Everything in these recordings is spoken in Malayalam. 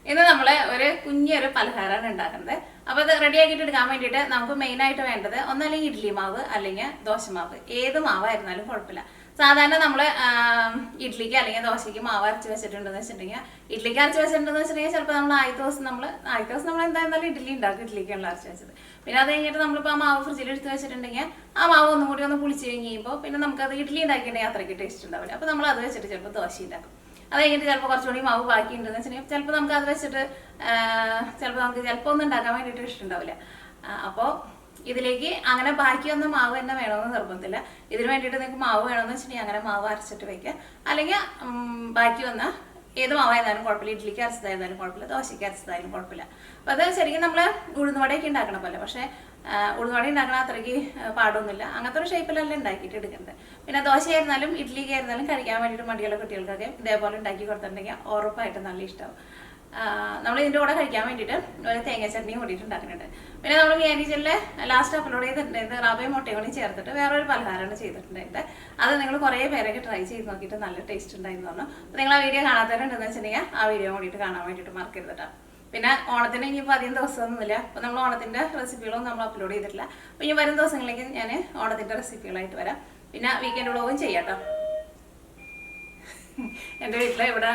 ഇന്ന് നമ്മൾ ഒരു കുഞ്ഞൊരു പലഹാരമാണ് ഉണ്ടാക്കുന്നത്. അപ്പോൾ അത് റെഡിയാക്കിയിട്ട് എടുക്കാൻ വേണ്ടിയിട്ട് നമുക്ക് മെയിനായിട്ട് വേണ്ടത് ഒന്നല്ലെങ്കിൽ ഇഡ്ലി മാവ് അല്ലെങ്കിൽ ദോശമാവ്, ഏത് മാവായിരുന്നാലും കുഴപ്പമില്ല. സാധാരണ നമ്മൾ ഇഡ്ലിക്ക് അല്ലെങ്കിൽ ദോശയ്ക്ക് മാവ് അരച്ച് വെച്ചിട്ടുണ്ടെന്ന് വെച്ചിട്ടുണ്ടെങ്കിൽ, ഇഡ്ലിക്ക് അരച്ച് വെച്ചിട്ടുണ്ടെന്ന് വെച്ചിട്ടുണ്ടെങ്കിൽ ചിലപ്പോൾ നമ്മൾ ആദ്യത്തെ ദിവസം നമ്മൾ എന്തായാലും ഇഡ്ലി ഉണ്ടാക്കും, ഇഡ്ലിക്കാണല്ലോ അരച്ച് വെച്ചത്. പിന്നെ അത് കഴിഞ്ഞിട്ട് നമ്മളിപ്പോൾ ആ മാവ് ഫ്രിഡ്ജിൽ എടുത്ത് വെച്ചിട്ടുണ്ടെങ്കിൽ ആ മാവ് ഒന്നും കൂടി ഒന്ന് പുളിച്ച് കഴിയുമ്പോൾ പിന്നെ നമുക്കത് ഇഡ്ലി ഉണ്ടാക്കിയിട്ടുണ്ടെങ്കിൽ അത്രയ്ക്ക് ടേസ്റ്റ് ഉണ്ടാവില്ല. അപ്പോൾ നമ്മൾ അത് വെച്ചിട്ട് ചിലപ്പോൾ ദോശ ഉണ്ടാക്കും. അത് കഴിഞ്ഞിട്ട് ചിലപ്പോൾ കുറച്ചുകൂടി മാവ് ബാക്കി ഉണ്ടെന്ന് വെച്ചിട്ടുണ്ടെങ്കിൽ ചിലപ്പോൾ നമുക്ക് അത് വെച്ചിട്ട് ചിലപ്പോൾ ഒന്നും ഉണ്ടാക്കാൻ വേണ്ടിയിട്ട് ഇഷ്ടമുണ്ടാവില്ല. അപ്പോൾ ഇതിലേക്ക് അങ്ങനെ ബാക്കിയൊന്നും മാവ് തന്നെ വേണമെന്ന് നിർബന്ധമില്ല. ഇതിന് വേണ്ടിയിട്ട് നിങ്ങൾക്ക് മാവ് വേണമെന്ന് വെച്ചിട്ടുണ്ടെങ്കിൽ അങ്ങനെ മാവ് അരച്ചിട്ട് വയ്ക്കുക. അല്ലെങ്കിൽ ബാക്കി വന്ന ഏത് മാവായിരുന്നാലും കുഴപ്പമില്ല, ഇഡ്ലിക്ക് അരച്ചതായിരുന്നാലും കുഴപ്പമില്ല, ദോശയ്ക്ക് അരച്ചതായാലും കുഴപ്പമില്ല. അപ്പോൾ അത് ശരിക്കും നമ്മൾ ഉഴുന്നുവടയൊക്കെ ഉണ്ടാക്കണം പോലെ, പക്ഷേ ഉഴുന്നുവട ഉണ്ടാക്കണ അത്രയ്ക്ക് പാടൊന്നുമില്ല. അങ്ങനത്തെ ഒരു ഷേപ്പിലല്ല ഉണ്ടാക്കിയിട്ട് എടുക്കുന്നത്. പിന്നെ ദോശയായിരുന്നാലും ഇഡ്ലിക്ക് ആയിരുന്നാലും കഴിക്കാൻ വേണ്ടിയിട്ട് മടിയുള്ള കുട്ടികൾക്കൊക്കെ ഇതേപോലെ ഉണ്ടാക്കി കൊടുത്തിട്ടുണ്ടെങ്കിൽ ഉറപ്പായിട്ട് നല്ല ഇഷ്ടമാവും. നമ്മൾ ഇതിൻ്റെ കൂടെ കഴിക്കാൻ വേണ്ടിയിട്ട് ഒരു തേങ്ങ ചട്നിയും കൂടിയിട്ട് ഉണ്ടാക്കുന്നുണ്ട്. പിന്നെ നമ്മൾ ബിരിയാണിയിൽ ലാസ്റ്റ് അപ്ലോഡ് ചെയ്തിട്ടുണ്ടായത് റവയും മുട്ടയും കൂടി ചേർത്തിട്ട് വേറൊരു പലഹാരമാണ് ചെയ്തിട്ടുണ്ടായത്. അത് നിങ്ങൾ കുറേ പേരൊക്കെ ട്രൈ ചെയ്ത് നോക്കിയിട്ട് നല്ല ടേസ്റ്റ് ഉണ്ടായിരുന്നു പറഞ്ഞു. അപ്പോൾ നിങ്ങൾ ആ വീഡിയോ കാണാത്തവരുണ്ടെന്ന് വെച്ചിട്ടുണ്ടെങ്കിൽ ആ വീഡിയോ കൂടിയിട്ട് കാണാൻ വേണ്ടിയിട്ട് മറക്കരുത് കേട്ടോ. പിന്നെ ഓണത്തിന് ഇനിയിപ്പോൾ അധികം ദിവസമൊന്നുമില്ല. അപ്പോൾ നമ്മൾ ഓണത്തിൻ്റെ റെസിപ്പികളൊന്നും നമ്മൾ അപ്ലോഡ് ചെയ്തിട്ടില്ല. അപ്പോൾ ഇനി വരും ദിവസങ്ങളിലേക്ക് ഞാൻ ഓണത്തിൻ്റെ റെസിപ്പികളായിട്ട് വരാം. പിന്നെ വീക്കെൻഡ് വ്ളോഗും ചെയ്യാം കേട്ടോ. എൻ്റെ വീട്ടിലെ ഇവിടെ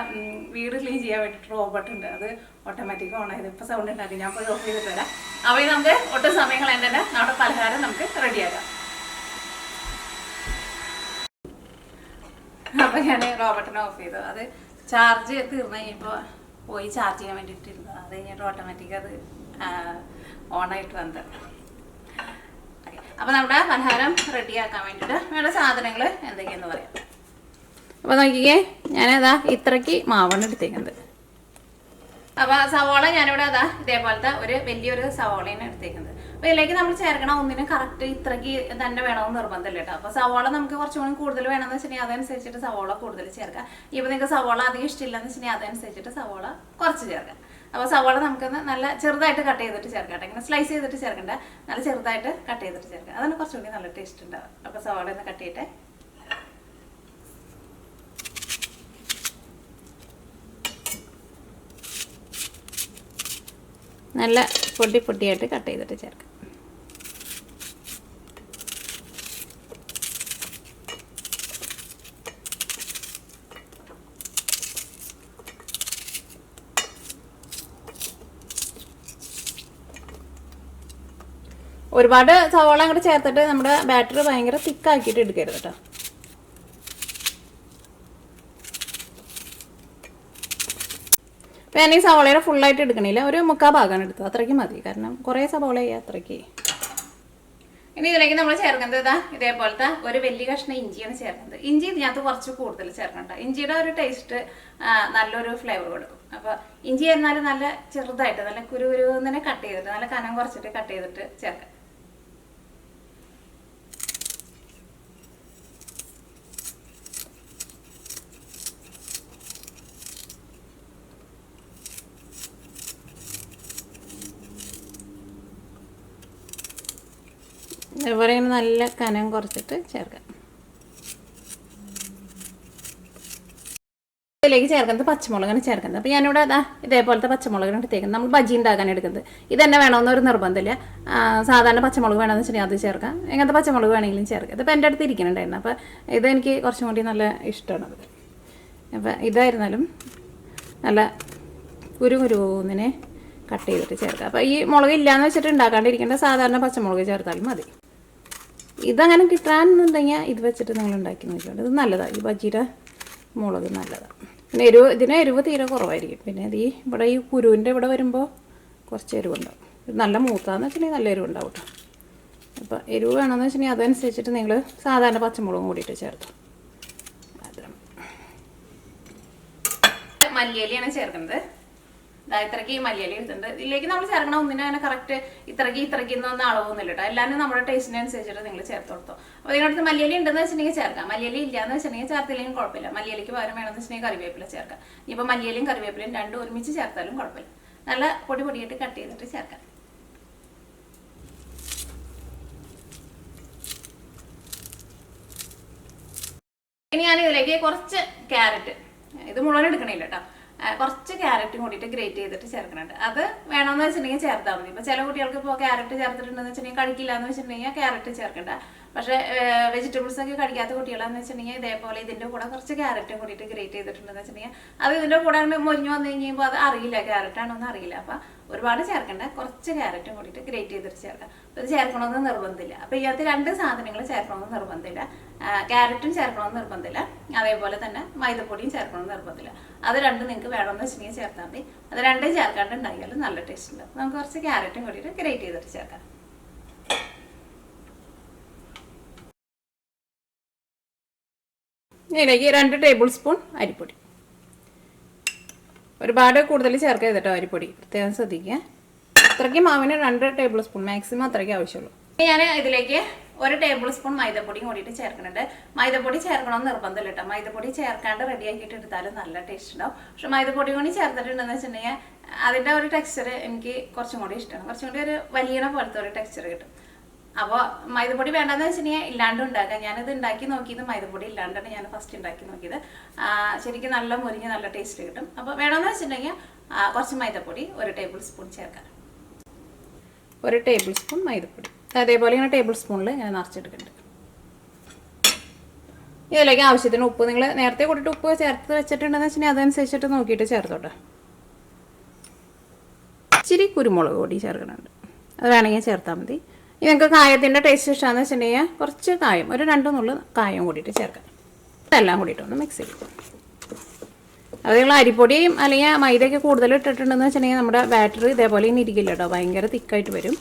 വീട് ക്ലീൻ ചെയ്യാൻ വേണ്ടിയിട്ട് റോബോട്ട് ഉണ്ട്. അത് ഓട്ടോമാറ്റിക് ഓൺ ആയത്. ഇപ്പോൾ സൗണ്ട് ഉണ്ടാക്കി ഞാൻ പോയി ഓഫ് ചെയ്തിട്ട് വരാം. അപ്പോൾ നമുക്ക് ഒട്ടും സമയങ്ങൾ തന്നെ നമ്മുടെ പലഹാരം നമുക്ക് റെഡിയാക്കാം. അപ്പോൾ ഞാൻ റോബോട്ടിനെ ഓഫ് ചെയ്തു. അത് ചാർജ് തീർന്നു കഴിഞ്ഞപ്പോൾ പോയി ചാർജ് ചെയ്യാൻ വേണ്ടിയിട്ടിരുന്നത്. അത് കഴിഞ്ഞിട്ട് ഓട്ടോമാറ്റിക് അത് ഓണായിട്ട് വന്നത്. അപ്പോൾ നമ്മുടെ പലഹാരം റെഡിയാക്കാൻ വേണ്ടിയിട്ട് വേണ്ട സാധനങ്ങൾ എന്തൊക്കെയാണെന്ന് പറയാം. അപ്പോൾ നോക്കിക്കേ, ഞാനതാ ഇത്രയ്ക്ക് മാവാണ് എടുത്തേക്കുന്നത്. അപ്പോൾ സവോള ഞാനിവിടെ അതാ ഇതേപോലത്തെ ഒരു വലിയൊരു സവോളയാണ് എടുത്തേക്കുന്നത്. അപ്പോൾ ഇതിലേക്ക് നമ്മൾ ചേർക്കണം ഒന്നിനും കറക്റ്റ് ഇത്രയ്ക്ക് തന്നെ വേണമെന്ന് നിർബന്ധമില്ല കേട്ടോ. അപ്പോൾ സവോള നമുക്ക് കുറച്ചുകൂടി കൂടുതൽ വേണമെന്ന് വെച്ചിട്ടുണ്ടെങ്കിൽ അതനുസരിച്ചിട്ട് സവോള കൂടുതൽ ചേർക്കാം. ഇപ്പോൾ നിങ്ങൾക്ക് സവോള അധികം ഇഷ്ടമില്ലെന്ന് വെച്ചിട്ടുണ്ടെങ്കിൽ അതനുസരിച്ചിട്ട് സവോള കുറച്ച് ചേർക്കാം. അപ്പോൾ സവോള നമുക്കൊന്ന് നല്ല ചെറുതായിട്ട് കട്ട് ചെയ്തിട്ട് ചേർക്കാം കേട്ടോ. ഇങ്ങനെ സ്ലൈസ് ചെയ്തിട്ട് ചേർക്കണ്ട, നല്ല ചെറുതായിട്ട് കട്ട് ചെയ്തിട്ട് ചേർക്കാം. അതാണ് കുറച്ചുകൂടി നല്ല ടേസ്റ്റ് ഉണ്ടാവും. അപ്പോൾ സവോള ഒന്ന് കട്ട് ചെയ്തിട്ട് നല്ല പൊടിയായിട്ട് കട്ട് ചെയ്തിട്ട് ചേർക്കാം. ഒരുപാട് സവോള അങ്ങോട്ട് ചേർത്തിട്ട് നമ്മുടെ ബാറ്റർ ഭയങ്കര തിക്കാക്കിയിട്ട് എടുക്കരുത് കേട്ടോ. അപ്പോൾ ഞാൻ ഈ സവോളയുടെ ഫുള്ളായിട്ട് എടുക്കണില്ല, ഒരു 3/4 ഭാഗമാണ് എടുത്തത്. അത്രയ്ക്ക് മതി, കാരണം കുറേ സവോള അത്രയ്ക്ക്. ഇനി ഇതിലേക്ക് നമ്മൾ ചേർക്കുന്നത് ഇതേപോലത്തെ ഒരു വലിയ കഷ്ണം ഇഞ്ചിയാണ് ചേർക്കുന്നത്. ഇഞ്ചി ഇതിനകത്ത് കുറച്ച് കൂടുതൽ ചേർക്കണ്ട. ഇഞ്ചിയുടെ ഒരു ടേസ്റ്റ് നല്ലൊരു ഫ്ലേവർ കൊടുക്കും. അപ്പോൾ ഇഞ്ചി എന്നാലും നല്ല ചെറുതായിട്ട് നല്ല കുരുകുരുന്നെ കട്ട് ചെയ്തിട്ട് നല്ല കനം കുറച്ചിട്ട് കട്ട് ചെയ്തിട്ട് ചേർക്കാം. ഇതുപോലെ ഇങ്ങനെ നല്ല കനം കുറച്ചിട്ട് ചേർക്കാം. ഇതിലേക്ക് ചേർക്കുന്നത് പച്ചമുളകാണ് ചേർക്കുന്നത്. അപ്പോൾ ഞാനിവിടെ അതാ ഇതേപോലത്തെ പച്ചമുളകാണ് എടുത്തേക്കുന്നത്. നമ്മൾ ബജ്ജി ഉണ്ടാക്കാൻ എടുക്കുന്നത്. ഇതന്നെ വേണമെന്നൊരു നിർബന്ധമില്ല. സാധാരണ പച്ചമുളക് വേണമെന്ന് വെച്ചിട്ടുണ്ടെങ്കിൽ അത് ചേർക്കാം, എങ്ങനത്തെ പച്ചമുളക് വേണമെങ്കിലും ചേർക്കാം. ഇതിപ്പോൾ എൻ്റെ അടുത്ത് ഇരിക്കുന്നുണ്ടായിരുന്നു. അപ്പോൾ ഇതെനിക്ക് കുറച്ചും കൂടി നല്ല ഇഷ്ടമാണത്. അപ്പോൾ ഇതായിരുന്നാലും നല്ല കുരുകുരുന്നിനെ കട്ട് ചെയ്തിട്ട് ചേർക്കാം. അപ്പോൾ ഈ മുളക് ഇല്ലയെന്ന് വെച്ചിട്ട് ഉണ്ടാക്കാണ്ടിരിക്കേണ്ട, സാധാരണ പച്ചമുളക് ചേർത്താലും മതി. ഇതങ്ങനെ കിട്ടാനുണ്ടെങ്കിൽ ഇത് വെച്ചിട്ട് നിങ്ങൾ ഉണ്ടാക്കി നോക്കിക്കോണ്ട്. ഇത് നല്ലതാണ്, ഈ ബജ്ജിയുടെ മുളക് നല്ലതാണ്. പിന്നെ ഇതിന് എരിവ് തീരെ കുറവായിരിക്കും. പിന്നെ ഇത് ഇവിടെ ഈ കുരുവിൻ്റെ ഇവിടെ വരുമ്പോൾ കുറച്ച് എരിവുണ്ടാവും. ഇത് നല്ല മൂത്താന്ന് വെച്ചിട്ടുണ്ടെങ്കിൽ നല്ല എരിവുണ്ടാവും കേട്ടോ. അപ്പോൾ എരിവ് വേണമെന്ന് വെച്ചിട്ടുണ്ടെങ്കിൽ അതനുസരിച്ചിട്ട് നിങ്ങൾ സാധാരണ പച്ചമുളകും കൂടിയിട്ട് ചേർത്തു. മല്ലിയിലയാണ് ചേർക്കുന്നത്. ഇത്രയ്ക്ക് മല്ലിയില എടുത്തിട്ടുണ്ട്. ഇതിലേക്ക് നമ്മൾ ചേർക്കണം ഒന്നിനും അങ്ങനെ കറക്റ്റ് ഇത്രയ്ക്ക് എന്നൊന്നും അളവൊന്നുമില്ല കേട്ടോ. എല്ലാവരും നമ്മുടെ ടേസ്റ്റിനനുസരിച്ചിട്ട് നിങ്ങൾ ചേർത്ത് കൊടുത്തോ. അപ്പോൾ നിങ്ങളുടെ മല്ലിയില ഉണ്ടെന്ന് വെച്ചിട്ടുണ്ടെങ്കിൽ ചേർക്കാം. മല്ലിയില ഇല്ലയെന്ന് വെച്ചിട്ടുണ്ടെങ്കിൽ ചേർത്തില്ലെങ്കിലും കുഴപ്പമില്ല. മല്ലിയിലേക്ക് പകരം വേണമെന്ന് വെച്ചിട്ടുണ്ടെങ്കിൽ കറിവേപ്പില ചേർക്കാം. ഇപ്പോൾ മല്ലിയിലയും കറിവേപ്പിലയും രണ്ടും ഒരുമിച്ച് ചേർത്താലും കുഴപ്പമില്ല. നല്ല പൊടിയായിട്ട് കട്ട് ചെയ്തിട്ട് ചേർക്കാം. ഇനി ഞാൻ ഇതിലേക്ക് കുറച്ച് ക്യാരറ്റ്, ഇത് മുഴുവൻ എടുക്കണില്ല കേട്ടോ. കുറച്ച് ക്യാരറ്റും കൂടിയിട്ട് ഗ്രേറ്റ് ചെയ്തിട്ട് ചേർക്കുന്നുണ്ട്. അത് വേണമെന്ന് വെച്ചിട്ടുണ്ടെങ്കിൽ ചേർത്താൽ മതി. ഇപ്പോൾ ചില കുട്ടികൾക്ക് ഇപ്പോൾ ക്യാരറ്റ് ചേർത്തിട്ടുണ്ടെന്ന് വെച്ചിട്ടുണ്ടെങ്കിൽ കഴിക്കില്ല എന്ന് വെച്ചിട്ടുണ്ടെങ്കിൽ ക്യാരറ്റ് ചേർക്കണ്ട. പക്ഷേ വെജിറ്റബിൾസ് ഒക്കെ കഴിക്കാത്ത കുട്ടികളാന്ന് വെച്ചിട്ടുണ്ടെങ്കിൽ ഇതേപോലെ ഇതിൻ്റെ കൂടെ കുറച്ച് ക്യാരറ്റും കൂടിയിട്ട് ഗ്രേറ്റ് ചെയ്തിട്ടുണ്ടെന്ന് വെച്ചിട്ടുണ്ടെങ്കിൽ അത് ഇതിൻ്റെ കൂടെ മൊരിഞ്ഞ് വന്നു കഴിയുമ്പോൾ അത് അറിയില്ല ക്യാരറ്റാണോന്ന് അറിയില്ല. അപ്പം ഒരുപാട് ചേർക്കണ്ട, കുറച്ച് ക്യാരറ്റും കൂടിയിട്ട് ഗ്രേറ്റ് ചെയ്തിട്ട് ചേർക്കാം. അപ്പോൾ ഇത് ചേർക്കണമെന്ന് നിർബന്ധമില്ല. അപ്പോൾ ഇതിനകത്ത് 2 സാധനങ്ങൾ ചേർക്കണമെന്ന് നിർബന്ധമില്ല. ക്യാരറ്റും ചേർക്കണമെന്ന് നിർബന്ധമില്ല, അതേപോലെ തന്നെ മൈദപ്പൊടിയും ചേർക്കണമെന്ന് നിർബന്ധമില്ല. അത് രണ്ടും നിങ്ങൾക്ക് വേണമെന്ന് വെച്ചിട്ടുണ്ടെങ്കിൽ ചേർത്താൽ മതി. അത് രണ്ടും ചേർക്കാണ്ട് ഉണ്ടാക്കിയാലും നല്ല ടേസ്റ്റ് ഉണ്ട്. നമുക്ക് കുറച്ച് ക്യാരറ്റും കൂടിയിട്ട് ഗ്രേറ്റ് ചെയ്തിട്ട് ചേർക്കാം. ഇതിലേക്ക് 2 ടേബിൾ സ്പൂൺ അരിപ്പൊടി. ഒരുപാട് കൂടുതൽ ചേർക്കരുത് കേട്ടോ അരിപ്പൊടി, പ്രത്യേകം ശ്രദ്ധിക്കുക. അത്രയ്ക്ക് മാവിന് 2 ടേബിൾ സ്പൂൺ മാക്സിമം അത്രയ്ക്ക് ആവശ്യമുള്ളൂ. ഞാൻ ഇതിലേക്ക് 1 ടേബിൾ സ്പൂൺ മൈദപ്പൊടിയും കൂടിയിട്ട് ചേർക്കുന്നുണ്ട്. മൈദപ്പൊടി ചേർക്കണമെന്ന് നിർബന്ധമില്ല കേട്ടോ. മൈദപ്പൊടി ചേർക്കാണ്ട് റെഡിയാക്കിയിട്ട് എടുത്താലും നല്ല ടേസ്റ്റ് ഉണ്ടാവും. പക്ഷെ മൈദപ്പൊടി കൂടി ചേർത്തിട്ടുണ്ടെന്ന് വെച്ചിട്ടുണ്ടെങ്കിൽ അതിൻ്റെ ഒരു ടെക്സ്ചർ എനിക്ക് കുറച്ചും കൂടി ഇഷ്ടമാണ്. കുറച്ചും കൂടി ഒരു വലിയ പോലത്തെ ഒരു ടെക്സ്ചർ കിട്ടും. അപ്പോൾ മൈദപ്പൊടി വേണ്ടെന്ന് വെച്ചിട്ടുണ്ടെങ്കിൽ ഇല്ലാണ്ട് ഉണ്ടാക്കാം. ഞാനിത് ഉണ്ടാക്കി നോക്കിയത് മൈദപ്പൊടി ഇല്ലാണ്ടാണ് ഞാൻ ഫസ്റ്റ് ഉണ്ടാക്കി നോക്കിയത്. ശരിക്കും നല്ല മുരിഞ്ഞ് നല്ല ടേസ്റ്റ് കിട്ടും. അപ്പോൾ വേണമെന്ന് വെച്ചിട്ടുണ്ടെങ്കിൽ കുറച്ച് മൈദപ്പൊടി 1 ടേബിൾ സ്പൂൺ ചേർക്കാം. 1 ടേബിൾ സ്പൂൺ മൈദപ്പൊടി അതേപോലെ ഇങ്ങനെ ടേബിൾ സ്പൂണിൽ ഇങ്ങനെ നിറച്ചെടുക്കുന്നുണ്ട്. ഇതിലേക്ക് ആവശ്യത്തിന് ഉപ്പ്, നിങ്ങൾ നേരത്തെ കൂട്ടിയിട്ട് ഉപ്പ് ചേർത്ത് വെച്ചിട്ടുണ്ടെന്ന് വെച്ചിട്ടുണ്ടെങ്കിൽ അതനുസരിച്ചിട്ട് നോക്കിയിട്ട് ചേർത്തോട്ടെ. ഇച്ചിരി കുരുമുളക് പൊടി ചേർക്കുന്നുണ്ട്, അത് വേണമെങ്കിൽ ചേർത്താൽ മതി. ഇനി നിങ്ങൾക്ക് കായത്തിൻ്റെ ടേസ്റ്റ് ഇഷ്ടമാണെന്ന് വെച്ചിട്ടുണ്ടെങ്കിൽ കുറച്ച് കായം, ഒരു 2 നുള്ളു കായം കൂടിയിട്ട് ചേർക്കാം. ഇതെല്ലാം കൂടിയിട്ട് ഒന്ന് മിക്സ് ചെയ്യും. അത് നിങ്ങൾ അരിപ്പൊടിയും അല്ലെങ്കിൽ മൈദയൊക്കെ കൂടുതൽ ഇട്ടിട്ടുണ്ടെന്ന് വെച്ചിട്ടുണ്ടെങ്കിൽ നമ്മുടെ ബാറ്റർ ഇതേപോലെ ഇനി ഇരിക്കില്ല കേട്ടോ, ഭയങ്കര തിക്കായിട്ട് വരും.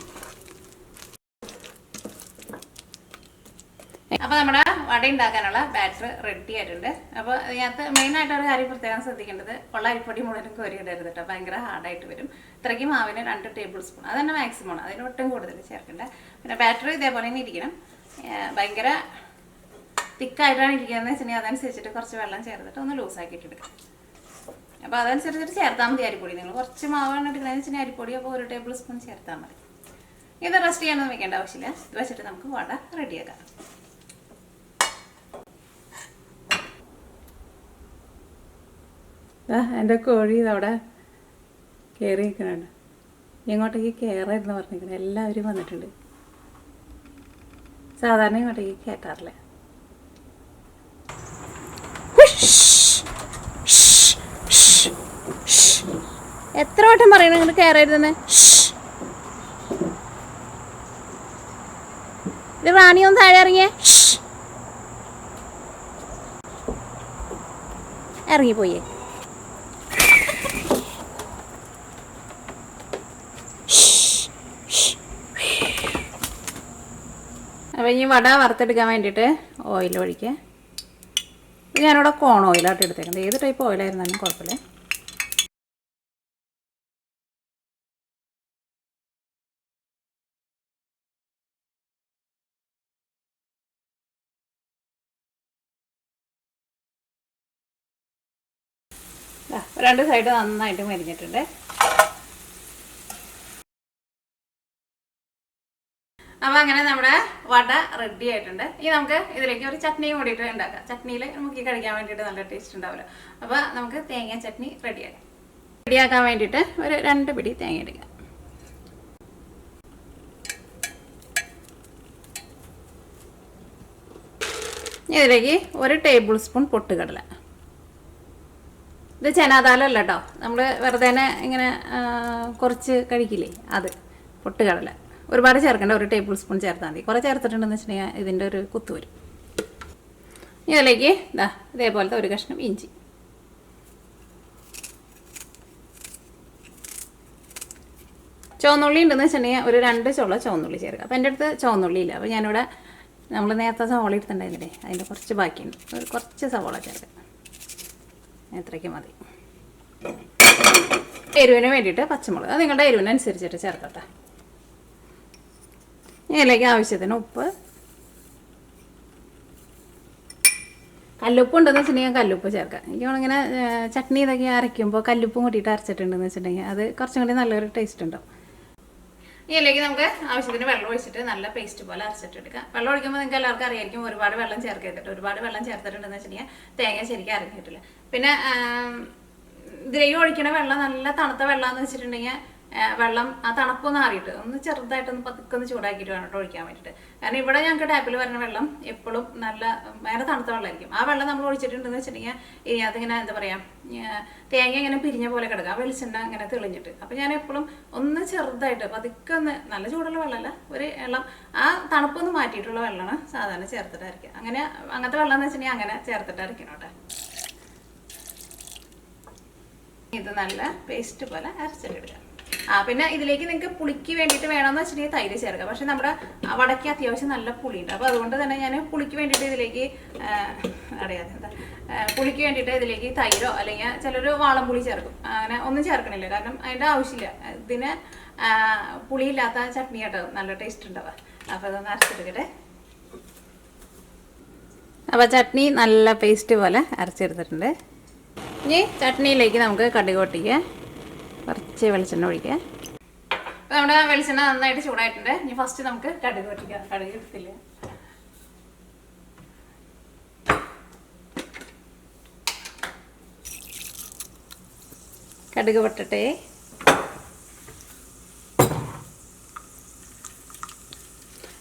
അപ്പോൾ നമ്മുടെ വട ഉണ്ടാക്കാനുള്ള ബാറ്റർ റെഡി ആയിട്ടുണ്ട്. അപ്പോൾ ഇതിനകത്ത് മെയിനായിട്ടൊരു കാര്യം പ്രത്യേകം ശ്രദ്ധിക്കേണ്ടത്, ഉള്ള അരിപ്പൊടി മുഴുവനും കോരിയിടരുത് കേട്ടോ, ഭയങ്കര ഹാർഡായിട്ട് വരും. ഇത്രയ്ക്ക് മാവിന് 2 ടേബിൾ സ്പൂൺ, അത് തന്നെ മാക്സിമമാണ്, അതിനൊട്ടും കൂടുതൽ ചേർക്കണ്ട. പിന്നെ ബാറ്റർ ഇതേപോലെ തന്നെ ഇരിക്കണം, ഭയങ്കര തിക്കായിട്ടാണ് ഇരിക്കുകയെന്ന് വെച്ചിട്ടുണ്ടെങ്കിൽ അതനുസരിച്ചിട്ട് കുറച്ച് വെള്ളം ചേർത്തിട്ട് ഒന്ന് ലൂസാക്കിയിട്ട് എടുക്കാം. അപ്പോൾ അതനുസരിച്ചിട്ട് ചേർത്താൽ മതി അരിപ്പൊടി. നിങ്ങൾ കുറച്ച് മാവാണ് എടുക്കണമെന്ന് വെച്ചിട്ടുണ്ടെങ്കിൽ അരിപ്പൊടി അപ്പോൾ 1 ടേബിൾ സ്പൂൺ ചേർത്താൽ മതി. ഇത് റെസ്റ്റ് ചെയ്യാനൊന്നും വെക്കേണ്ട ആവശ്യമില്ല. ഇത് വെച്ചിട്ട് നമുക്ക് വട റെഡിയാക്കാം. എൻ്റെ കോഴി ഇതവിടെ കയറി നിൽക്കുന്നുണ്ട്. ഇങ്ങോട്ടേക്ക് കയറായിരുന്നു പറഞ്ഞിരിക്കുന്നത്. എല്ലാവരും വന്നിട്ടുണ്ട്. സാധാരണ ഇങ്ങോട്ടേക്ക് കയറ്റാറില്ല. എത്ര വട്ടം പറയണ ഇങ്ങോട്ട് കയറരുതെന്ന്. ഇത് റാണി ഒന്ന് താഴെ ഇറങ്ങിയേ. ഇറങ്ങിപ്പോയേ. അപ്പോൾ ഈ വട വറുത്തെടുക്കാൻ വേണ്ടിയിട്ട് ഓയിൽ ഒഴിക്കുക. ഞാനിവിടെ കോൺ ഓയിലായിട്ട് എടുത്തേക്കുന്നത്. ഏത് ടൈപ്പ് ഓയിലായിരുന്നാലും കുഴപ്പമില്ല. രണ്ട് സൈഡ് നന്നായിട്ട് മരിഞ്ഞിട്ടുണ്ട്. അപ്പോൾ അങ്ങനെ നമ്മുടെ വട റെഡി ആയിട്ടുണ്ട്. ഇനി നമുക്ക് ഇതിലേക്ക് ഒരു ചട്നിയും കൂടിയിട്ട് ഉണ്ടാക്കാം. ചട്നിയിൽ നമുക്ക് കഴിക്കാൻ വേണ്ടിയിട്ട് നല്ല ടേസ്റ്റ് ഉണ്ടാവില്ല. അപ്പോൾ നമുക്ക് തേങ്ങ ചട്നി റെഡിയാക്കാം. റെഡിയാക്കാൻ വേണ്ടിയിട്ട് ഒരു 2 പിടി തേങ്ങ എടുക്കാം. ഇതിലേക്ക് 1 ടേബിൾ സ്പൂൺ പൊട്ടുകടല. ഇത് ചനാദാലല്ല കേട്ടോ, നമ്മൾ വെറുതെ ഇങ്ങനെ കുറച്ച് കഴിക്കില്ലേ, അത് പൊട്ടുകടല. ഒരുപാട് ചേർക്കേണ്ട, 1 ടേബിൾ സ്പൂൺ ചേർത്താൽ മതി. കുറേ ചേർത്തിട്ടുണ്ടെന്ന് വെച്ചിട്ടുണ്ടെങ്കിൽ ഇതിൻ്റെ ഒരു കുത്തു വരും. ഇതിലേക്ക് ഇതേപോലത്തെ ഒരു കഷ്ണം ഇഞ്ചി, ചുവന്നുള്ളി ഉണ്ടെന്ന് വെച്ചിട്ടുണ്ടെങ്കിൽ ഒരു 2 ചുള ചുവന്നുള്ളി ചേർക്കുക. അപ്പോൾ എൻ്റെ അടുത്ത് ചുവന്നുള്ളി ഇല്ല, അപ്പോൾ ഞാനിവിടെ നമ്മൾ നേരത്തെ സവോള എടുത്തിട്ടുണ്ടായിരുന്നില്ലേ, അതിൻ്റെ കുറച്ച് ബാക്കിയുണ്ട്, കുറച്ച് സവോള ചേർക്കുക. എത്രയ്ക്ക് മതി. എരിവിന് വേണ്ടിയിട്ട് പച്ചമുളക്, അത് നിങ്ങളുടെ എരിവിനനുസരിച്ചിട്ട് ചേർക്കട്ടെ. ഇതിലേക്ക് ആവശ്യത്തിന് ഉപ്പ്. കല്ലുപ്പ് ഉണ്ടെന്ന് വെച്ചിട്ടുണ്ടെങ്കിൽ കല്ലുപ്പ് ചേർക്കാം. എനിക്കിങ്ങനെ ചട്നി ഇതൊക്കെ അരയ്ക്കുമ്പോൾ കല്ലുപ്പും കൂട്ടിയിട്ട് അരച്ചിട്ടുണ്ടെന്ന് വെച്ചിട്ടുണ്ടെങ്കിൽ അത് കുറച്ചും കൂടി നല്ലൊരു ടേസ്റ്റ് ഉണ്ടാവും. ഇതിലേക്ക് നമുക്ക് ആവശ്യത്തിന് വെള്ളം ഒഴിച്ചിട്ട് നല്ല പേസ്റ്റ് പോലെ അരച്ചിട്ടെടുക്കാം. വെള്ളം ഒഴിക്കുമ്പോൾ നിങ്ങൾക്ക് എല്ലാവർക്കും അറിയായിരിക്കും ഒരുപാട് വെള്ളം ചേർക്കരുത്. ഒരുപാട് വെള്ളം ചേർത്തിട്ടുണ്ടെന്ന് വെച്ചിട്ടുണ്ടെങ്കിൽ തേങ്ങ ശരിക്കും അരഞ്ഞിട്ടില്ല. പിന്നെ ഇതിലേക്ക് ഒഴിക്കണ വെള്ളം നല്ല തണുത്ത വെള്ളമെന്ന് വെച്ചിട്ടുണ്ടെങ്കിൽ വെള്ളം ആ തണുപ്പൊന്ന് ആറിയിട്ട് ഒന്ന് ചെറുതായിട്ടൊന്ന് പതുക്കെ ഒന്ന് ചൂടാക്കിയിട്ട് വേണം ഒഴിക്കാൻ വേണ്ടിയിട്ട്. കാരണം ഇവിടെ ഞങ്ങൾക്ക് ടാപ്പിൽ വരുന്ന വെള്ളം എപ്പോഴും നല്ല ഭയങ്കര തണുത്ത വെള്ളമായിരിക്കും. ആ വെള്ളം നമ്മൾ ഒഴിച്ചിട്ടുണ്ടെന്ന് വെച്ചിട്ടുണ്ടെങ്കിൽ ഇതിനകത്ത് ഇങ്ങനെ എന്താ പറയുക, തേങ്ങ ഇങ്ങനെ പിരിഞ്ഞ പോലെ കിടക്കുക, വെളിച്ചെണ്ണ ഇങ്ങനെ തെളിഞ്ഞിട്ട്. അപ്പം ഞാൻ എപ്പോഴും ഒന്ന് ചെറുതായിട്ട് പതുക്കെ ഒന്ന്, നല്ല ചൂടുള്ള വെള്ളമല്ല, ഒരു വെള്ളം ആ തണുപ്പൊന്ന് മാറ്റിയിട്ടുള്ള വെള്ളമാണ് സാധാരണ ചേർത്തിട്ട് അരയ്ക്കുക. അങ്ങനത്തെ വെള്ളം എന്ന് വെച്ചിട്ടുണ്ടെങ്കിൽ അങ്ങനെ ചേർത്തിട്ട് അരയ്ക്കണം കേട്ടോ. ഇത് നല്ല പേസ്റ്റ് പോലെ അരച്ചിട്ടെടുക്കുക. പിന്നെ ഇതിലേക്ക് നിങ്ങൾക്ക് പുളിക്ക് വേണ്ടിയിട്ട് വേണമെന്ന് വെച്ചിട്ടുണ്ടെങ്കിൽ തൈര് ചേർക്കുക. പക്ഷെ നമ്മുടെ വടക്ക് അത്യാവശ്യം നല്ല പുളിയുണ്ട്. അപ്പോൾ അതുകൊണ്ട് തന്നെ ഞാൻ പുളിക്ക് വേണ്ടിയിട്ട് ഇതിലേക്ക് പുളിക്ക് വേണ്ടിയിട്ട് ഇതിലേക്ക് തൈരോ അല്ലെങ്കിൽ ചിലർ വാളംപുളി ചേർക്കും. അങ്ങനെ ഒന്നും ചേർക്കണില്ല, കാരണം അതിൻ്റെ ആവശ്യമില്ല. ഇതിന് പുളിയില്ലാത്ത ചട്നി കേട്ടോ നല്ല ടേസ്റ്റ് ഉണ്ടാവുക. അപ്പോൾ അതൊന്ന് അരച്ചെടുക്കട്ടെ. അപ്പോൾ ചട്നി നല്ല പേസ്റ്റ് പോലെ അരച്ചെടുത്തിട്ടുണ്ട്. ഇനി ചട്നിയിലേക്ക് നമുക്ക് കടുക് പൊട്ടിക്കുക, കുറച്ച് വെളിച്ചെണ്ണ ഒഴിക്കുക. അപ്പോൾ നമ്മുടെ വെളിച്ചെണ്ണ നന്നായിട്ട് ചൂടായിട്ടുണ്ട്. ഇനി ഫസ്റ്റ് നമുക്ക് കടുക് പൊട്ടിക്കാം. കടുക് എടുത്തില്ല. കടുക് പൊട്ടട്ടെ.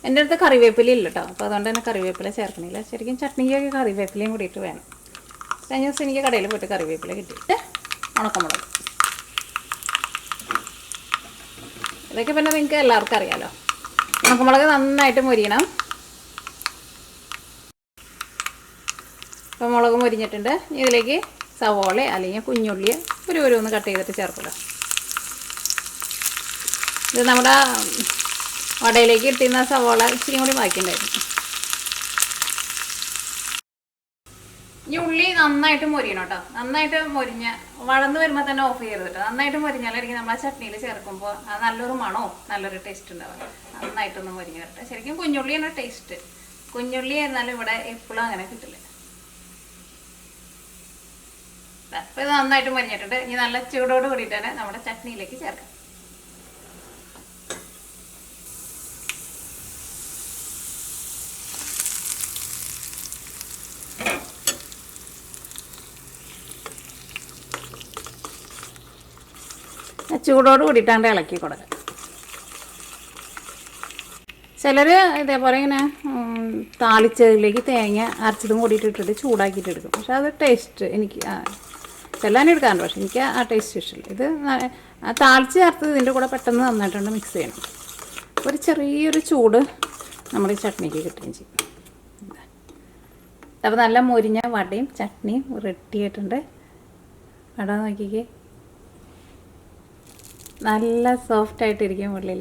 എൻ്റെ അടുത്ത് കറിവേപ്പില ഇല്ല കേട്ടോ, അപ്പോൾ അതുകൊണ്ട് തന്നെ കറിവേപ്പില ചേർക്കണില്ല. ശരിക്കും ചട്നിക്കൊക്കെ കറിവേപ്പിലയും കൂടിയിട്ട് വേണം. കഴിഞ്ഞ ദിവസം എനിക്ക് കടയിൽ പോയിട്ട് കറിവേപ്പില കിട്ടിയിട്ട് ഉണക്കമുളക്, ഇതൊക്കെ പിന്നെ നിങ്ങൾക്ക് എല്ലാവർക്കും അറിയാമല്ലോ. ഉണക്കമുളക് നന്നായിട്ട് മൊരിയണം. അപ്പോൾ മുളക് മൊരിഞ്ഞിട്ടുണ്ട്. ഇതിലേക്ക് സവോള അല്ലെങ്കിൽ കുഞ്ഞുള്ളി ഒന്ന് കട്ട് ചെയ്തിട്ട് ചേർക്കുക. ഇത് നമ്മുടെ വടയിലേക്ക് ഇട്ടിരുന്ന സവോള ഇച്ചിരി കൂടി ബാക്കിയുണ്ടായിരുന്നു. ഈ ഉള്ളി നന്നായിട്ട് മൊരിയണം കേട്ടോ. നന്നായിട്ട് വഴന്ന് വരുമ്പോൾ തന്നെ ഓഫ് ചെയ്യരുത് കേട്ടോ. നന്നായിട്ട് മൊരിഞ്ഞാലായിരിക്കും നമ്മൾ ആ ചട്നിയിൽ ചേർക്കുമ്പോൾ നല്ലൊരു മണോ നല്ലൊരു ടേസ്റ്റ് ഉണ്ടാവുക. നന്നായിട്ടൊന്ന് മൊരിഞ്ഞ് വരട്ടെ. ശരിക്കും കുഞ്ഞുള്ളിയാണ് ടേസ്റ്റ്. കുഞ്ഞുള്ളി എന്നാലും ഇവിടെ എപ്പോഴും അങ്ങനെ കിട്ടില്ല. അപ്പോൾ ഇത് നന്നായിട്ട് മൊരിഞ്ഞിട്ടുണ്ട്. ഇനി നല്ല ചൂടോട് കൂടിയിട്ട് തന്നെ നമ്മുടെ ചട്നിയിലേക്ക് ചേർക്കാം. ചൂടോട് കൂടിയിട്ടാണ്ട് ഇളക്കി കൊടുക്കുക. ചിലർ ഇതേപോലെ ഇങ്ങനെ താളിച്ചതിലേക്ക് തേങ്ങ അരച്ചതും കൂടിയിട്ട് ഇട്ടിട്ട് ചൂടാക്കിയിട്ട് എടുക്കും. പക്ഷെ അത് ടേസ്റ്റ് എനിക്ക് ചിലതിന് എടുക്കാറുണ്ട്, പക്ഷെ എനിക്ക് ആ ടേസ്റ്റ് ഇഷ്ടമില്ല. ഇത് താളിച്ച് ചേർത്തത് ഇതിൻ്റെ കൂടെ പെട്ടെന്ന് നന്നായിട്ടുണ്ട് മിക്സ് ചെയ്യണം. ഒരു ചെറിയൊരു ചൂട് നമ്മുടെ ഈ ചട്നിക്ക് കിട്ടുകയും ചെയ്യും. അപ്പോൾ നല്ല മൊരിഞ്ഞ വടയും ചട്നിയും റെഡി ആയിട്ടുണ്ട്. വട നോക്കിക്കേ, നല്ല സോഫ്റ്റ് ആയിട്ടിരിക്കും ഉള്ളിൽ.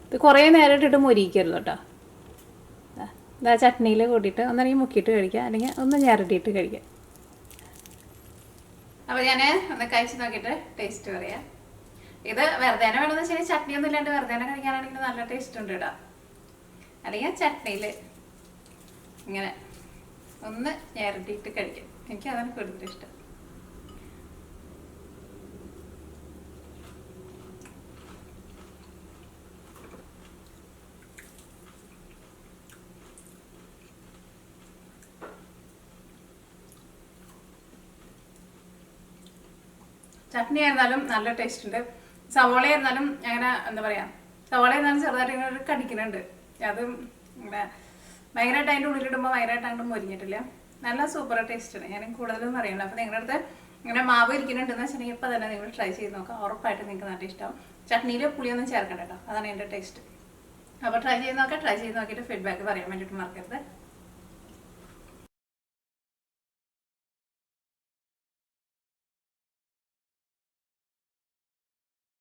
ഇത് കുറേ നേരം ഇട്ടിട്ട് മൊരിക്കരുത് കേട്ടോ. ഇതാ ചട്നിയിൽ കൂട്ടിയിട്ട് ഒന്നല്ലെങ്കിൽ മുക്കിയിട്ട് കഴിക്കുക, അല്ലെങ്കിൽ ഒന്ന് ഞരട്ടിയിട്ട് കഴിക്കുക. അപ്പോൾ ഞാൻ ഒന്ന് കഴിച്ച് നോക്കിയിട്ട് ടേസ്റ്റ് പറയാം. ഇത് വെറുതെ വേണമെന്ന് വെച്ചാൽ ചട്നി ഒന്നും ഇല്ലാണ്ട് വെറുതെ കഴിക്കാനാണെങ്കിൽ നല്ല ടേസ്റ്റ് ഉണ്ട് കേട്ടോ. അല്ലെങ്കിൽ ചട്നിയിൽ ഇങ്ങനെ ഒന്ന് ഞരട്ടിയിട്ട് കഴിക്കാം. എനിക്ക് അതാണ് കൂടുതൽ ഇഷ്ടം. ചട്നി ആയിരുന്നാലും നല്ല ടേസ്റ്റ് ഉണ്ട്. സവോള ആയിരുന്നാലും അങ്ങനെ എന്താ പറയുക, സവോള ആയിരുന്നാലും ചെറുതായിട്ട് ഇങ്ങനെ ഒരു കടിക്കുന്നുണ്ട്. അതും ഇങ്ങനെ ഭയങ്കരമായിട്ട് അതിൻ്റെ ഉള്ളിലിടുമ്പോൾ ഭയങ്കരമായിട്ട് അങ്ങോട്ട് മൊരിഞ്ഞിട്ടില്ല. നല്ല സൂപ്പർ ടേസ്റ്റ് ആണ്. ഞാൻ കൂടുതലൊന്നും അറിയില്ല. അപ്പോൾ നിങ്ങളുടെ അടുത്ത് ഇങ്ങനെ മാവ് ഇരിക്കുന്നുണ്ടെന്ന് വെച്ചിട്ടുണ്ടെങ്കിൽ ഇപ്പോൾ തന്നെ നിങ്ങൾ ട്രൈ ചെയ്ത് നോക്കാം. ഉറപ്പായിട്ട് നിങ്ങൾക്ക് നല്ല ഇഷ്ടമാവും. ചട്നിയിൽ പുളിയൊന്നും ചേർക്കണ്ട കേട്ടോ, അതാണ് എൻ്റെ ടേസ്റ്റ്. അപ്പോൾ ട്രൈ ചെയ്ത് നോക്കാം. ട്രൈ ചെയ്ത് നോക്കിയിട്ട് ഫീഡ്ബാക്ക് പറയാൻ വേണ്ടിയിട്ട് മറക്കരുത്.